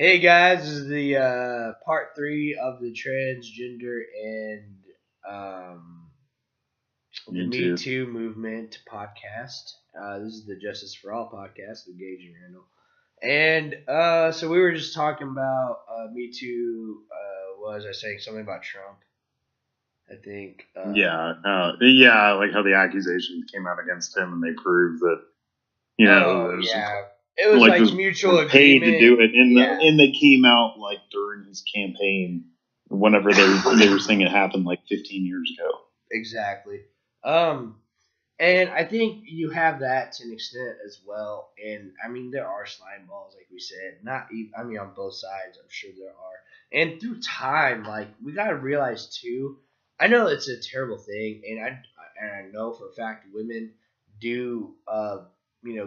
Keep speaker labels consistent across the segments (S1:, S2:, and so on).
S1: Hey guys, this is the part three of the transgender and the
S2: Me
S1: Me
S2: too.
S1: Too movement podcast. This is the Justice for All podcast with Gage and Randall. And so we were just talking about Me Too. Was I saying something about Trump? I think.
S2: Yeah, I like how the accusations came out against him, and they proved that
S1: Oh
S2: there's
S1: yeah, it was
S2: like
S1: like
S2: those
S1: mutual
S2: were paid to
S1: agreement.
S2: do it, and
S1: Yeah,
S2: they came out like during his campaign, whenever they were saying it happened like 15 years ago.
S1: exactly. Um, And I think you have that to an extent as well. And I mean, there are slime balls, like we said. Not even, I mean, on both sides, I'm sure there are. And through time, like we gotta realize too. I know it's a terrible thing, and I know for a fact women do,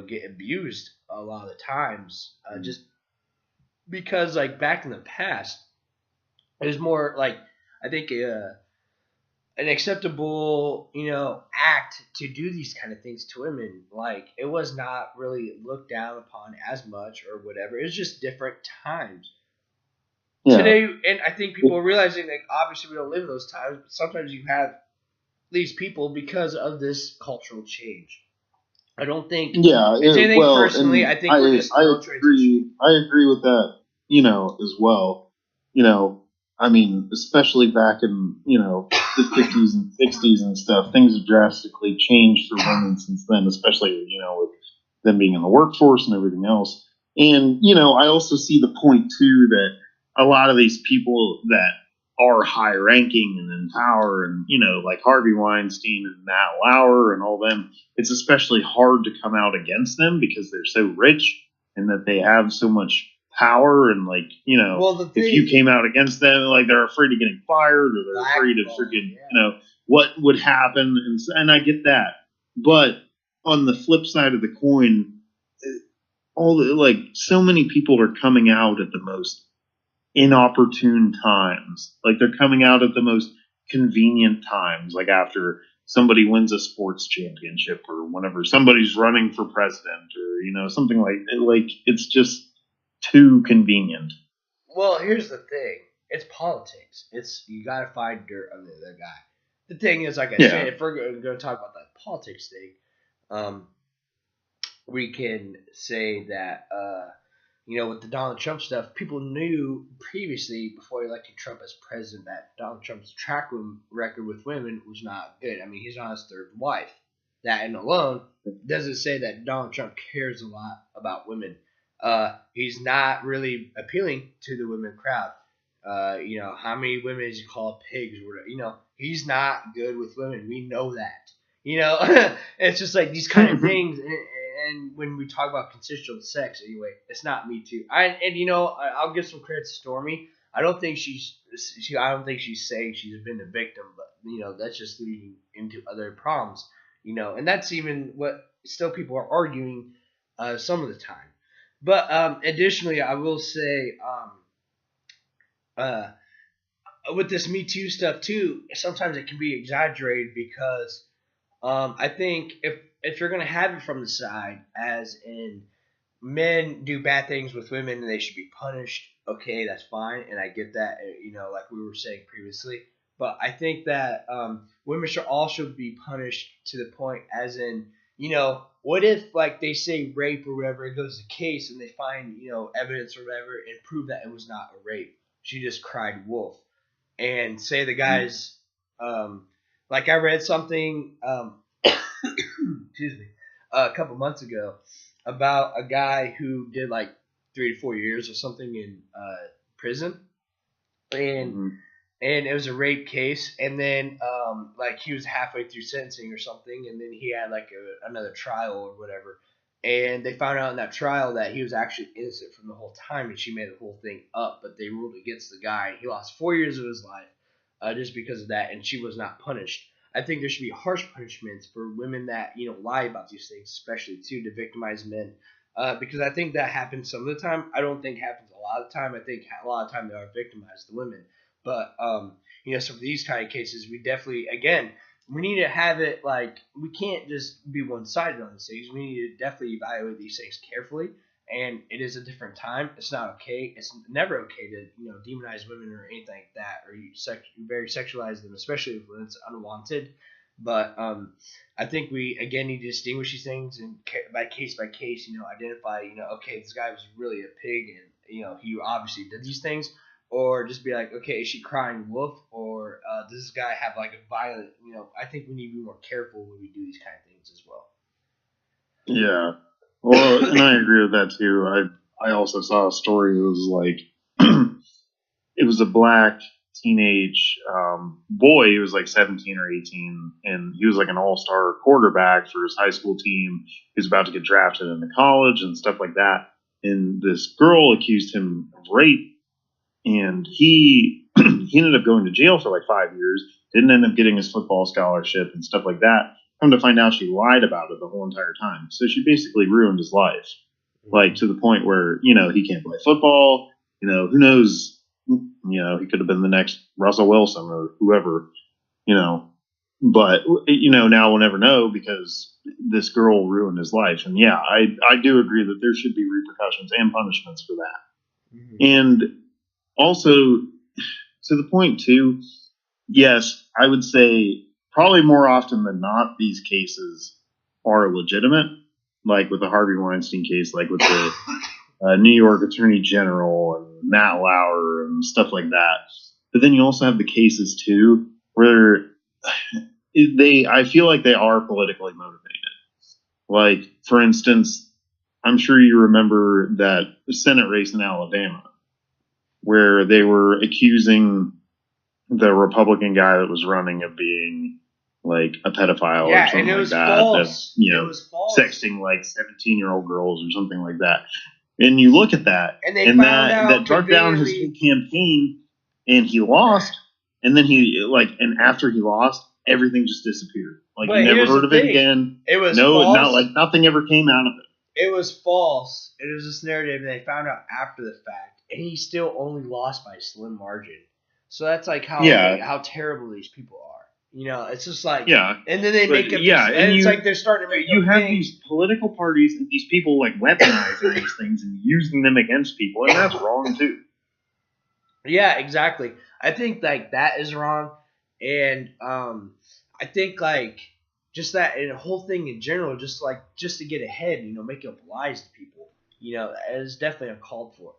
S1: get abused a lot of the times,
S2: Mm.
S1: just because like back in the past, it was more like I think an acceptable, act to do these kind of things to women. Like it was not really looked down upon as much or whatever. It was just different times.
S2: Yeah,
S1: Today, and I think people are realizing that obviously we don't live in those times, but sometimes you have these people because of this cultural change. I don't think
S2: yeah.
S1: it's anything
S2: Well,
S1: personally.
S2: and
S1: I think we're just still transitioning.
S2: I agree with that. As well. I mean, especially back in the 50s and 60s and stuff, things have drastically changed for women since then, especially with them being in the workforce and everything else. And I also see the point too that a lot of these people that are high ranking and in power, and like Harvey Weinstein and Matt Lauer and all them, it's especially hard to come out against them because they're so rich and that they have so much power, and like
S1: Well, the
S2: if you
S1: thing,
S2: came out against them, like they're afraid of getting fired, or they're afraid of
S1: blackball,
S2: freaking
S1: yeah.
S2: what would happen, and I get that. But on the flip side of the coin, all the like so many people are coming out at the most inopportune times. Like they're coming out at the most convenient times, like after somebody wins a sports championship, or whenever somebody's running for president, or something like it's just too convenient.
S1: Well, here's the thing. It's politics. It's you gotta find dirt on the other guy. The thing is, like I said,
S2: Yeah.
S1: if we're going to talk about that politics thing, um, we can say that with the Donald Trump stuff, people knew previously before electing Trump as president that Donald Trump's track record with women was not good. I mean, he's on his third wife. That and alone doesn't say that Donald Trump cares a lot about women. He's not really appealing to the women crowd. How many women does he call pigs? Or whatever? He's not good with women. We know that. It's just like these kind of things. And when we talk about consensual sex, anyway, it's not Me Too. I'll give some credit to Stormy. I don't think she's saying she's been a victim, but that's just leading into other problems. And that's even what still people are arguing some of the time. But additionally, I will say uh, with this Me Too stuff too, sometimes it can be exaggerated because I think if you're gonna have it from the side, as in men do bad things with women and they should be punished, okay, that's fine, and I get that, like we were saying previously. But I think that women should also be punished to the point, as in, what if like they say rape or whatever, it goes to case and they find evidence or whatever and prove that it was not a rape, she just cried wolf, and say the guys, like I read something, excuse me, a couple months ago about a guy who did like 3 to 4 years or something in prison, and
S2: Mhm.
S1: and it was a rape case, and then like he was halfway through sentencing or something, and then he had like another trial or whatever, and they found out in that trial that he was actually innocent from the whole time, and she made the whole thing up, but they ruled against the guy. He lost 4 years of his life just because of that, and she was not punished. I think there should be harsh punishments for women that lie about these things, especially too, to victimize men, because I think that happens some of the time. I don't think it happens a lot of the time. I think a lot of the time they are victimized, the women. But so for these kind of cases, we definitely, again, we need to have it like we can't just be one sided on these things. We need to definitely evaluate these things carefully, and it is a different time. It's not okay. It's never okay to demonize women or anything like that, or you very sexualize them, especially when it's unwanted. But I think we again need to distinguish these things and by case, identify, okay, this guy was really a pig, and he obviously did these things, or just be like, okay, is she crying wolf, or does this guy have like a violent, I think we need to be more careful when we do these kind of things as well.
S2: Yeah. Well, and I agree with that too. I also saw a story that was like, it was a black teenage boy. He was like 17 or 18, and he was like an all-star quarterback for his high school team. He was about to get drafted into college and stuff like that. And this girl accused him of rape, and he he ended up going to jail for like 5 years. Didn't end up getting his football scholarship and stuff like that. Come to find out, she lied about it the whole entire time. So she basically ruined his life, like to the point where he can't play football. Who knows? He could have been the next Russell Wilson or whoever. But now we'll never know because this girl ruined his life. And yeah, I do agree that there should be repercussions and punishments for that. Mm-hmm. And also, to the point too, yes, I would say probably more often than not, these cases are legitimate. Like with the Harvey Weinstein case, like with the New York Attorney General and Matt Lauer and stuff like that. But then you also have the cases too where I feel like they are politically motivated. Like, for instance, I'm sure you remember that Senate race in Alabama where they were accusing the Republican guy that was running of being like a pedophile or something like that.
S1: False.
S2: It was false. Sexting like 17-year-old girls or something like that. And you look at that, and that brought down his whole campaign, and he lost. And then and after he lost, everything just disappeared. Like, you never heard of it again.
S1: It was false.
S2: Not like nothing ever came out of it.
S1: It was false. It was this narrative, and they found out after the fact, and he still only lost by a slim margin. So that's like how terrible these people are. It's just like, and then they make up. Yeah, and it's like they're starting to make.
S2: You have these political parties and these people like weaponizing these things and using them against people, and that's wrong too.
S1: Yeah, exactly. I think like that is wrong, and I think like just that and the whole thing in general, just to get ahead, make up lies to people, is definitely uncalled for.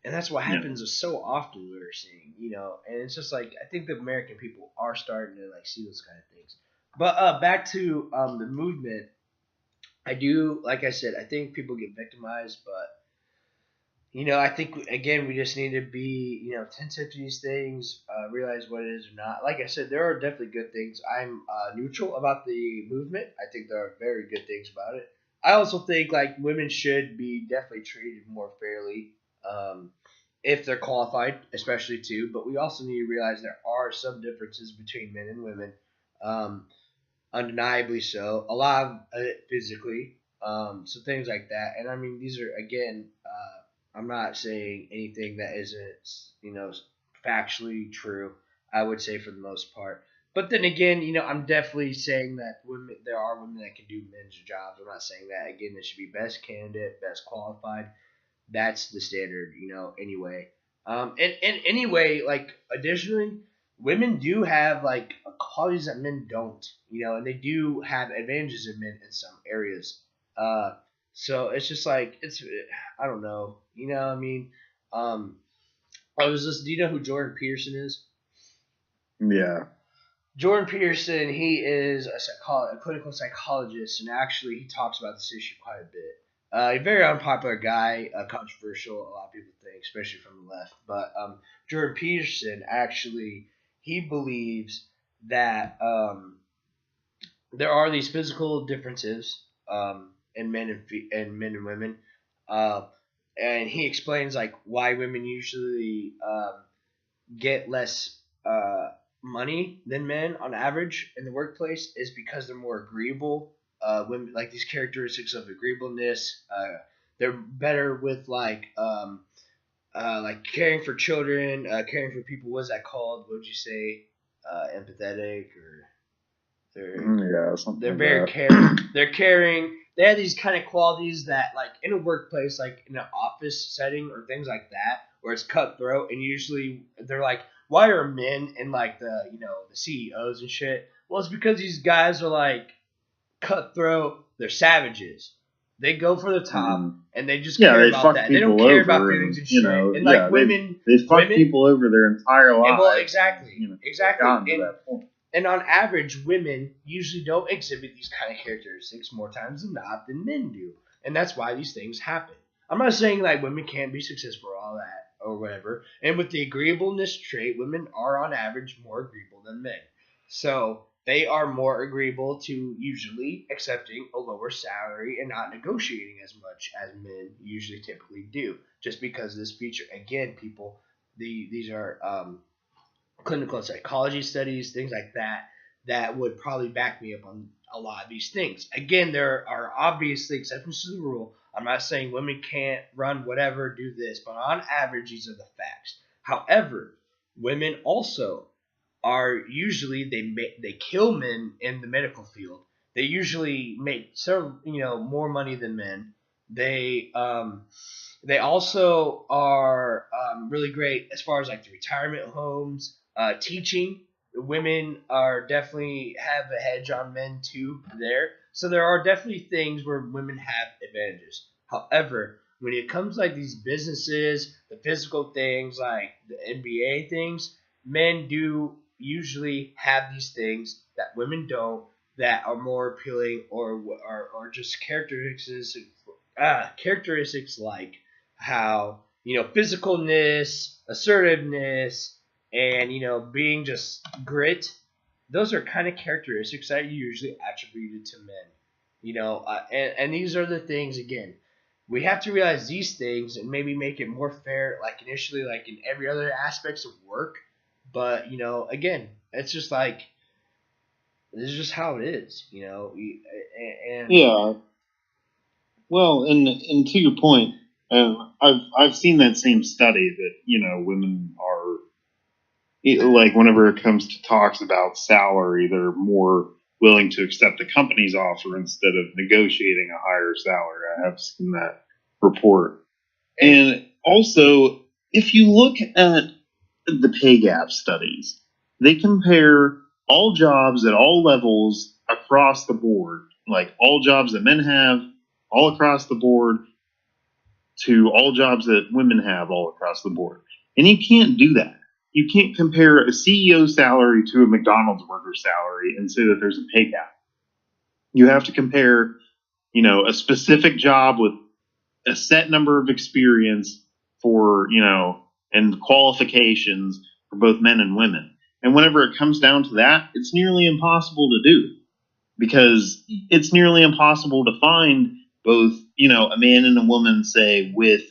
S1: And that's what happens so often we're seeing, and it's just like I think the American people are starting to like see those kind of things. But back to the movement, I do, like I said, I think people get victimized, but I think again we just need to be attentive to these things, realize what it is or not. Like I said, there are definitely good things. I'm neutral about the movement. I think there are very good things about it. I also think like women should be definitely treated more fairly. If they're qualified, especially too, but we also need to realize there are some differences between men and women, undeniably so. A lot of it physically, so things like that. And I mean, these are again, I'm not saying anything that isn't, factually true. I would say for the most part. But then again, I'm definitely saying that there are women that can do men's jobs. I'm not saying that. Again, there should be best candidate, best qualified. That's the standard, anyway. And anyway, like, additionally, women do have, like, qualities that men don't, and they do have advantages in men in some areas. So it's just like, I don't know, what I mean? Do you know who Jordan Peterson is?
S2: Yeah.
S1: Jordan Peterson, he is a clinical psychologist, and actually he talks about this issue quite a bit. A very unpopular guy, controversial, a lot of people think, especially from the left. But Jordan Peterson, actually, he believes that there are these physical differences in men and women. And he explains like why women usually get less money than men on average in the workplace is because they're more agreeable. Women like these characteristics of agreeableness. They're better with like caring for children, caring for people. What's that called? What would you say? Empathetic or they're very caring. They're caring. they have these kind of qualities that, like, in a workplace, like in an office setting or things like that, where it's cutthroat, and usually they're like, why are men in like the CEOs and shit? Well, it's because these guys are like cutthroat. They're savages. They go for the top,
S2: Mhm.
S1: and they just
S2: Yeah,
S1: care
S2: they
S1: about
S2: fuck
S1: that. They don't
S2: people
S1: care about
S2: over,
S1: feelings
S2: and
S1: and shit. And
S2: yeah,
S1: like women,
S2: they fuck
S1: women,
S2: people over their entire
S1: and well,
S2: lives.
S1: exactly,
S2: They've gotten to
S1: and
S2: that point.
S1: and on average, women usually don't exhibit these kind of characteristics more times than not than men do, and that's why these things happen. I'm not saying like women can't be successful or all that or whatever. And with the agreeableness trait, women are on average more agreeable than men. So they are more agreeable to usually accepting a lower salary and not negotiating as much as men usually typically do, just because of this feature. Again, people, these are clinical psychology studies, things like that, that would probably back me up on a lot of these things. Again, there are obviously exceptions to the rule. I'm not saying women can't run whatever, do this, but on average, these are the facts. However, women also are usually they kill men in the medical field. They usually make several more money than men. They also are really great as far as like the retirement homes, teaching. Women are definitely have a hedge on men too there. So there are definitely things where women have advantages. However, when it comes like these businesses, the physical things like the NBA things, men do usually have these things that women don't, that are more appealing or just characteristics like how physicalness, assertiveness, and being just grit. Those are kind of characteristics that are usually attributed to men. And these are the things again. We have to realize these things and maybe make it more fair, like initially, like in every other aspects of work. But again, it's just like this is just how it is. And
S2: Yeah. Well, and to your point, I've seen that same study that women are like whenever it comes to talks about salary, they're more willing to accept the company's offer instead of negotiating a higher salary. I have seen that report. And also, if you look at the pay gap studies, they compare all jobs at all levels across the board, like all jobs that men have all across the board to all jobs that women have all across the board. And you can't do that. You can't compare a CEO salary to a McDonald's worker salary and say that there's a pay gap. You have to compare, a specific job with a set number of experience for, and qualifications for both men and women. And whenever it comes down to that, it's nearly impossible to do because it's nearly impossible to find both, a man and a woman, say, with,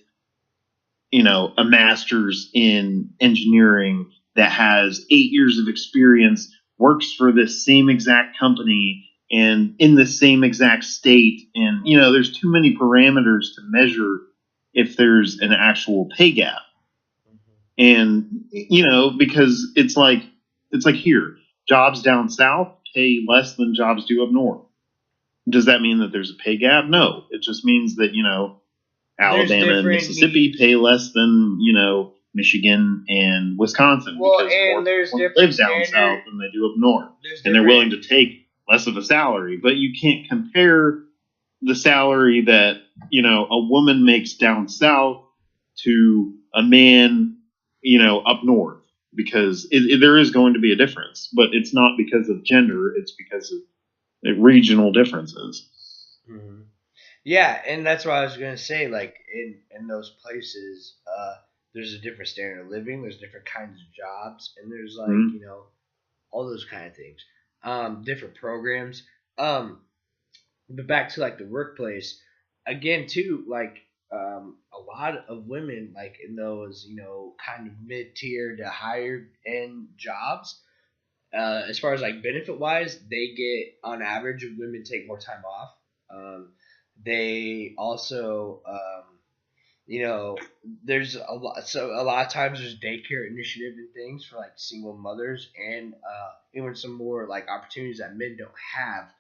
S2: a master's in engineering that has 8 years of experience, works for this same exact company and in the same exact state. And, there's too many parameters to measure if there's an actual pay gap. And, because it's like here, jobs down south pay less than jobs do up north. Does that mean that there's a pay gap? No. It just means that, Alabama and Mississippi pay less than, Michigan and Wisconsin because more people live down south than they do up north. And they're willing to take less of a salary. But you can't compare the salary that, a woman makes down south to a man, up north because there is going to be a difference. But it's not because of gender. It's because of regional differences.
S1: Mm-hmm. Yeah, and that's what I was gonna say. Like in those places, there's a different standard of living. There's different kinds of jobs, and there's like all those kind of things. Different programs. But back to like the workplace again too. Like a lot of women like in those kind of mid tier to higher end jobs. As far as like benefit wise, they get on average women take more time off. They also, you know, there's a lot. So a lot of times there's daycare initiative and things for like single mothers and even some more like opportunities that men don't have.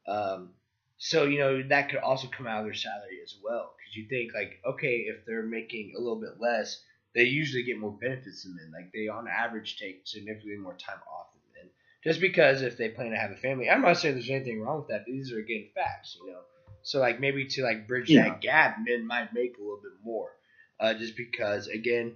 S1: Um, So, that could also come out of their salary as well. Because you think, like, okay, if they're making a little bit less, they usually get more benefits than men. Like, they, on average, take significantly more time off than men. Just because if they plan to have a family. I'm not saying there's anything wrong with that, but these are, again, facts. So, like, maybe to, like, bridge
S2: Yeah.
S1: that gap, men might make a little bit more. Just because, again,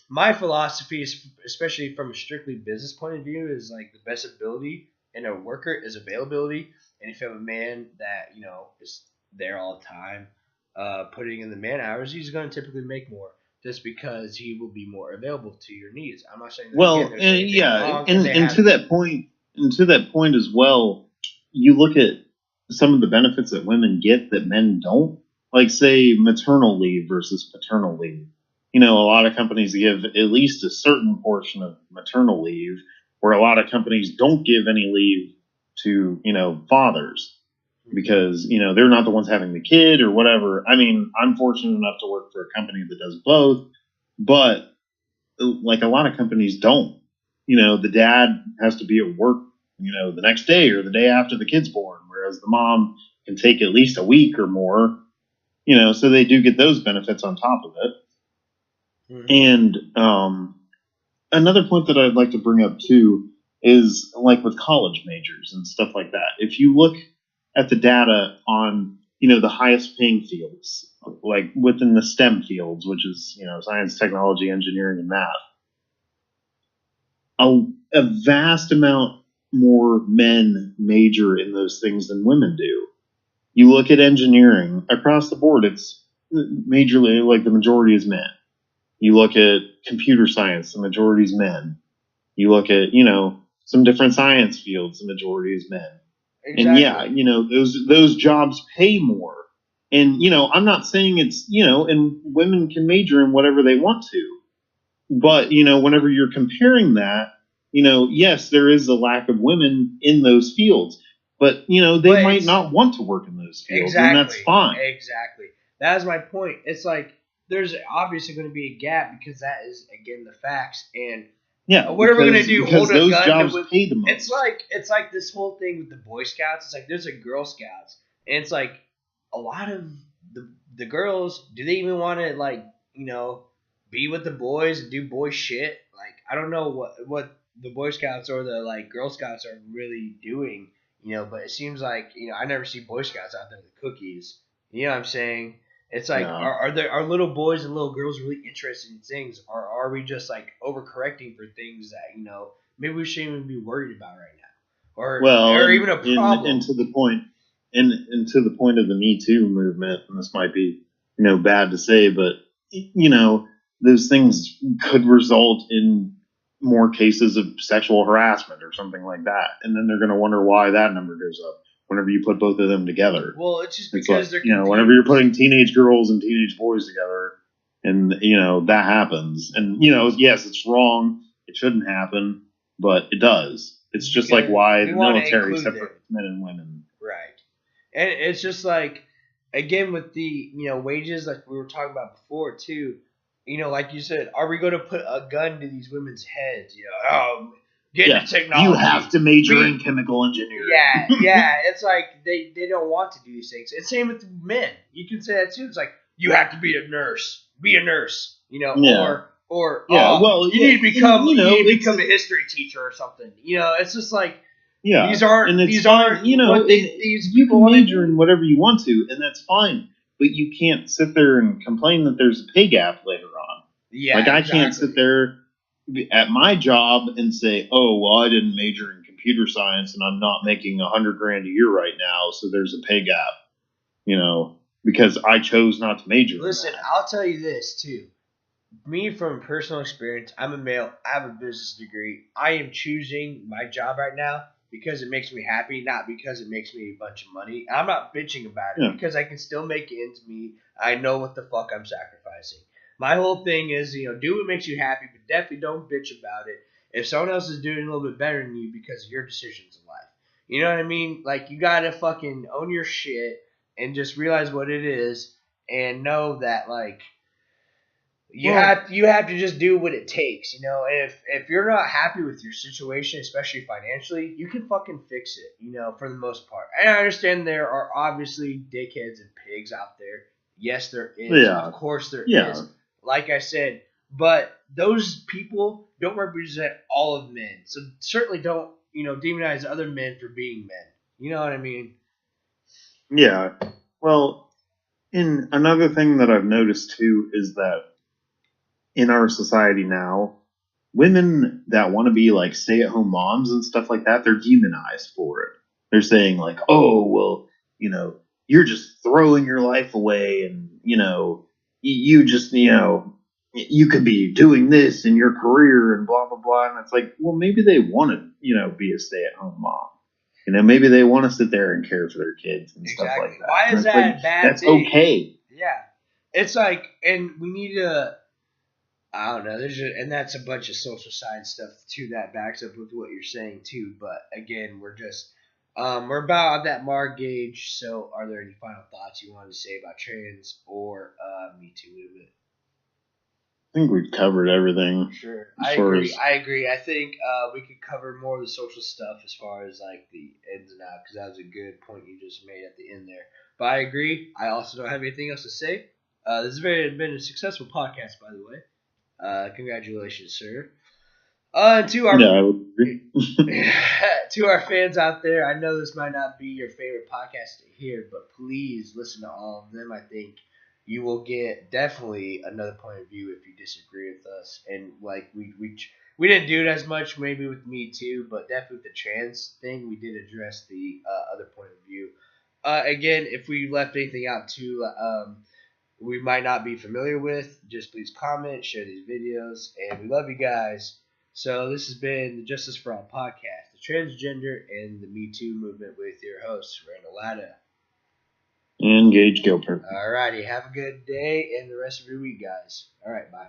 S1: my philosophy is, especially from a strictly business point of view, is like the best ability in a worker is availability. And if you have a man that is there all the time, putting in the man hours, he's going to typically make more, just because he will be more available to your needs. I'm not saying that again.
S2: Well,
S1: There's anything wrong,
S2: and to that point, as well, you look at some of the benefits that women get that men don't. Like, say, maternal leave versus paternal leave. A lot of companies give at least a certain portion of maternal leave, where a lot of companies don't give any leave to fathers, because they're not the ones having the kid or whatever. I mean, I'm fortunate enough to work for a company that does both, but like a lot of companies don't. The dad has to be at work, the next day or the day after the kid's born, whereas the mom can take at least a week or more. So they do get those benefits on top of it. And another point that I'd like to bring up too is, like, with college majors and stuff like that. If you look at the data on the highest paying fields, like within the STEM fields, which is science, technology, engineering, and math, a vast amount more men major in those things than women do. You look at engineering across the board; it's majorly, like, the majority is men. You look at computer science, the majority is men. You look at, some different science fields, the majority is men. Exactly. And yeah, those jobs pay more. And, I'm not saying it's, and women can major in whatever they want to. But, whenever you're comparing that, yes, there is a lack of women in those fields. But, they might not want to work in those fields, and that's fine.
S1: Exactly. That's my point. It's like, there's obviously going to be a gap, because that is, again, the facts. And
S2: yeah,
S1: what are we going to do?
S2: Because those jobs pay the most.
S1: It's like this whole thing with the Boy Scouts. It's like there's a Girl Scouts, and it's like a lot of the girls. Do they even want to, like, be with the boys and do boy shit? Like, I don't know what the Boy Scouts or the, like, Girl Scouts are really doing. But it seems like I never see Boy Scouts out there with cookies. You know what I'm saying? It's like, are little boys and little girls really interested in things, or are we just, like, overcorrecting for things that maybe we shouldn't even be worried about right now, or even a problem?
S2: And to the point, and to the point of the Me Too movement, and this might be bad to say, but those things could result in more cases of sexual harassment or something like that, and then they're going to wonder why that number goes up whenever you put both of them together.
S1: Well, it's just because they're
S2: whenever you're putting teenage girls and teenage boys together, and that happens, and yes, it's wrong, it shouldn't happen, but it does. It's just like why the military separates men and women,
S1: right? And it's just like, again, with the wages, like we were talking about before too. Like you said, are we going to put a gun to these women's heads? Get into technology.
S2: You have to major in chemical engineering.
S1: Yeah. It's like they don't want to do these things. And same with men. You can say that too. It's like, you have to be a nurse. Be a nurse. Or you need to become a history teacher or something. It's just like, these aren't what these people
S2: can major in whatever you want to, and that's fine. But you can't sit there and complain that there's a pay gap later on.
S1: Yeah,
S2: like, I can't sit there at my job and say, oh, well, I didn't major in computer science and I'm not making $100,000 a year right now, so there's a pay gap, because I chose not to major.
S1: Listen, I'll tell you this too. Me, from personal experience, I'm a male. I have a business degree. I am choosing my job right now because it makes me happy, not because it makes me a bunch of money. I'm not bitching about it because I can still make ends meet. I know what the fuck I'm sacrificing. My whole thing is, do what makes you happy, but definitely don't bitch about it if someone else is doing a little bit better than you because of your decisions in life. You know what I mean? Like, you gotta fucking own your shit and just realize what it is and know that, like, You have to just do what it takes, you know. If you're not happy with your situation, especially financially, you can fucking fix it, you know, for the most part. And I understand there are obviously dickheads and pigs out there. Yes, there is.
S2: Yeah.
S1: Of course there
S2: Yeah.
S1: is. Like I said, but those people don't represent all of men. So certainly don't, you know, demonize other men for being men. You know what I mean?
S2: Yeah. Well, in another thing that I've noticed too is that in our society now, women that want to be like stay-at-home moms and stuff like that, they're demonized for it. They're saying like, "Oh, well, you know, you're just throwing your life away, and you know, you just, you know, you could be doing this in your career and blah blah blah." And it's like, well, maybe they want to, you know, be a stay-at-home mom. You know, maybe they want to sit there and care for their kids and stuff like that.
S1: Why is
S2: And it's
S1: that
S2: like,
S1: a bad
S2: that's
S1: thing?
S2: okay.
S1: Yeah. It's like, and we need to. I don't know. And that's a bunch of social science stuff too that backs up with what you're saying too. But again, we're about at that mark gauge. So, are there any final thoughts you wanted to say about trans or Me Too movement?
S2: I think we've covered everything.
S1: Sure,
S2: As
S1: I
S2: far
S1: agree.
S2: as
S1: I agree. I think we could cover more of the social stuff as far as like the ins and outs because that was a good point you just made at the end there. But I agree. I also don't have anything else to say. This has been a successful podcast, by the way. Congratulations, sir. To our
S2: yeah, I would agree.
S1: to our fans out there, I know this might not be your favorite podcast to hear, but please listen to all of them. I think you will get definitely another point of view if you disagree with us. And like we didn't do it as much maybe with Me Too, but definitely with the trans thing, we did address the other point of view. Again, if we left anything out too, we might not be familiar with, just please comment, share these videos, and we love you guys. So this has been the Justice for All podcast, the transgender and the Me Too movement with your host, Randall Latta.
S2: And Gage Gilbert.
S1: Alrighty, have a good day and the rest of your week, guys. Alright, bye.